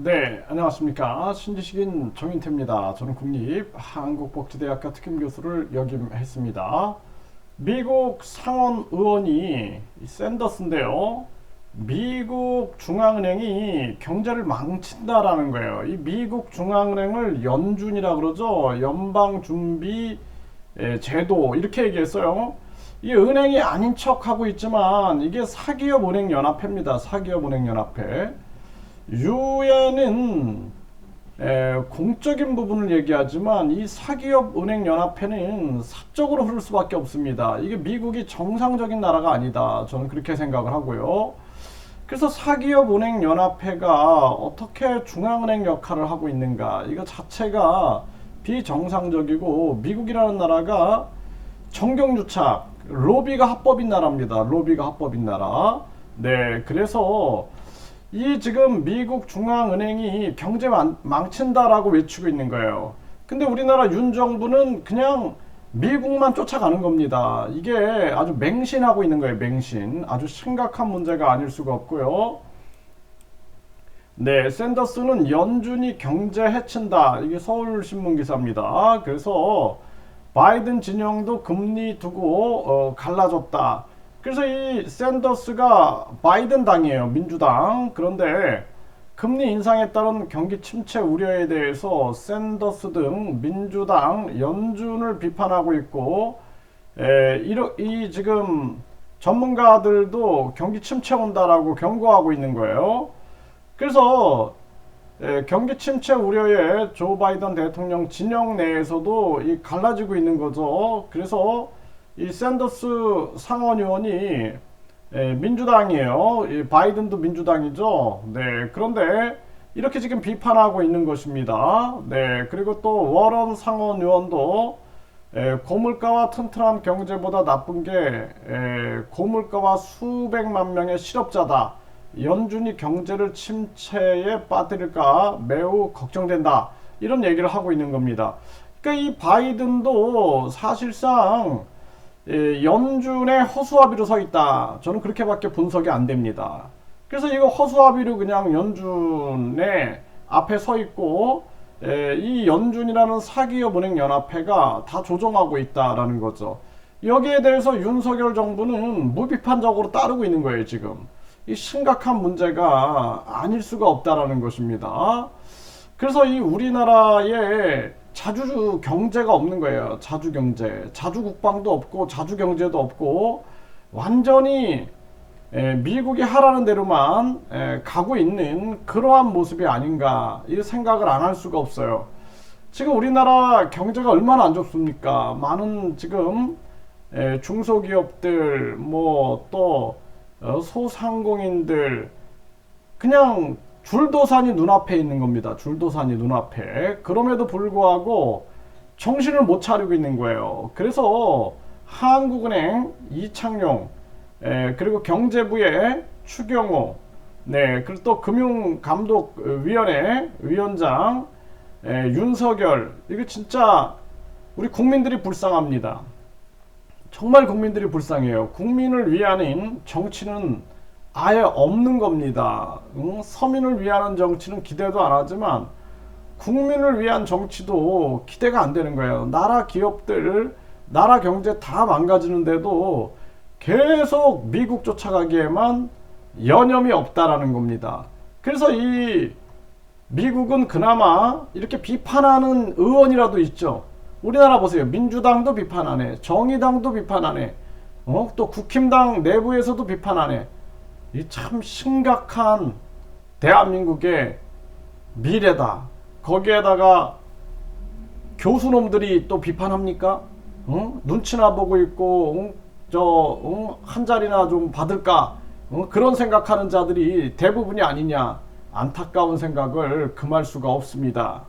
네, 안녕하십니까. 신지식인 정인태입니다. 저는 국립한국복지대학교 특임교수를 역임했습니다. 미국 상원 의원이 샌더스인데요. 미국 중앙은행이 경제를 망친다라는 거예요. 이 미국 중앙은행을 연준이라 그러죠. 연방준비 제도 이렇게 얘기했어요. 이 은행이 아닌 척하고 있지만 이게 사기업은행연합회입니다. 사기업은행연합회. 유엔은 공적인 부분을 얘기하지만 이 사기업 은행 연합회는 사적으로 흐를 수밖에 없습니다. 이게 미국이 정상적인 나라가 아니다. 저는 그렇게 생각을 하고요. 그래서 사기업 은행 연합회가 어떻게 중앙은행 역할을 하고 있는가, 이거 자체가 비정상적이고, 미국이라는 나라가 정경유착, 로비가 합법인 나라입니다. 로비가 합법인 나라. 네, 그래서 이 지금 미국 중앙은행이 경제 망친다라고 외치고 있는 거예요. 근데 우리나라 윤 정부는 그냥 미국만 쫓아가는 겁니다. 이게 아주 맹신하고 있는 거예요. 맹신. 아주 심각한 문제가 아닐 수가 없고요. 네, 샌더스는 연준이 경제 해친다. 이게 서울신문 기사입니다. 그래서 바이든 진영도 금리 두고 갈라졌다. 그래서 이 샌더스가 바이든 당이에요. 민주당. 그런데 금리 인상에 따른 경기 침체 우려에 대해서 샌더스 등 민주당 연준을 비판하고 있고, 이 지금 전문가들도 경기 침체 온다라고 경고하고 있는 거예요. 그래서 경기 침체 우려에 조 바이든 대통령 진영 내에서도 갈라지고 있는 거죠. 그래서 이 샌더스 상원 의원이 민주당이에요. 바이든도 민주당이죠. 네, 그런데 이렇게 지금 비판하고 있는 것입니다. 네, 그리고 또 워런 상원 의원도 고물가와 튼튼한 경제보다 나쁜 게 고물가와 수백만 명의 실업자다. 연준이 경제를 침체에 빠뜨릴까 매우 걱정된다. 이런 얘기를 하고 있는 겁니다. 그러니까 이 바이든도 사실상 연준의 허수아비로 서 있다. 저는 그렇게밖에 분석이 안 됩니다. 그래서 이거 허수아비로 그냥 연준의 앞에 서 있고, 이 연준이라는 사기업 은행 연합회가 다 조종하고 있다라는 거죠. 여기에 대해서 윤석열 정부는 무비판적으로 따르고 있는 거예요, 지금. 이 심각한 문제가 아닐 수가 없다라는 것입니다. 그래서 이 우리나라에 자주 경제가 없는 거예요. 자주 경제. 자주 국방도 없고 자주 경제도 없고 완전히 미국이 하라는 대로만 가고 있는 그러한 모습이 아닌가, 이 생각을 안 할 수가 없어요. 지금 우리나라 경제가 얼마나 안 좋습니까? 많은 지금 중소기업들 뭐 또 소상공인들 그냥 줄도산이 눈앞에 있는 겁니다. 줄도산이 눈앞에. 그럼에도 불구하고 정신을 못 차리고 있는 거예요. 그래서 한국은행 이창용, 그리고 경제부의 추경호, 네, 그리고 또 금융감독위원회 위원장 윤석열, 이거 진짜 우리 국민들이 불쌍합니다. 정말 국민들이 불쌍해요. 국민을 위하는 정치는 아예 없는 겁니다. 서민을 위하는 정치는 기대도 안 하지만 국민을 위한 정치도 기대가 안 되는 거예요. 나라 기업들, 나라 경제 다 망가지는데도 계속 미국 쫓아가기에만 여념이 없다라는 겁니다. 그래서 이 미국은 그나마 이렇게 비판하는 의원이라도 있죠. 우리나라 보세요. 민주당도 비판하네, 정의당도 비판하네, 또 국힘당 내부에서도 비판하네. 이 참 심각한 대한민국의 미래다. 거기에다가 교수놈들이 또 비판합니까? 눈치나 보고 있고, 한 자리나 좀 받을까? 그런 생각하는 자들이 대부분이 아니냐. 안타까운 생각을 금할 수가 없습니다.